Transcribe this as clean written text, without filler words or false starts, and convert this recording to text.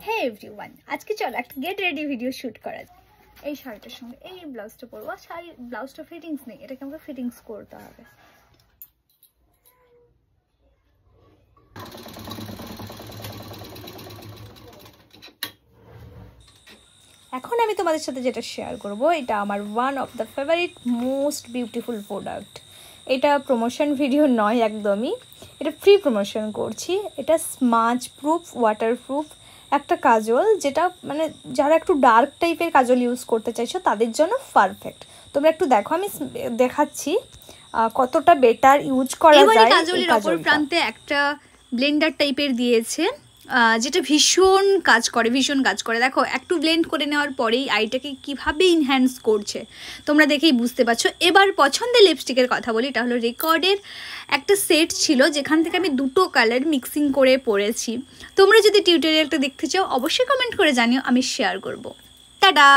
হে everyone, আজকে চলো একটা গেট রেডি ভিডিও শুট করা যায়। এই শাড়িটার সঙ্গে এই ব্লাউজটা পরবো। শাড়ি ব্লাউজটা ফিটিংস নেই, এটাকে আমাকে ফিটিংস করতে হবে। এখন আমি তোমাদের সাথে যেটা শেয়ার করব, এটা আমার one of the favourite most beautiful product. এটা প্রমোশন ভিডিও নয় একদমই, এটা ফ্রি প্রমোশন করছি। এটা স্মাজ প্রুফ, ওয়াটারপ্রুফ একটা কাজল, যেটা মানে যারা একটু ডার্ক টাইপের কাজল ইউজ করতে চাইছো তাদের জন্য পারফেক্ট। তোমরা একটু দেখো, আমি দেখাচ্ছি কতটা বেটার ইউজ করা যায়। কাজলের অপর প্রান্তে একটা ব্লেন্ডার টাইপের দিয়েছে, যেটা ভীষণ কাজ করে। দেখো একটু ব্লেন্ড করে নেওয়ার পরেই আইটাকে কিভাবে ইনহ্যান্স করছে তোমরা দেখেই বুঝতে পারছো। এবার পছন্দের লিপস্টিকের কথা বলি, এটা হলো রেকর্ডের একটা সেট ছিল, যেখান থেকে আমি দুটো কালার মিক্সিং করে পরেছি। তোমরা যদি টিউটোরিয়ালটা দেখতে চাও অবশ্যই কমেন্ট করে জানিও, আমি শেয়ার করব। টাটা।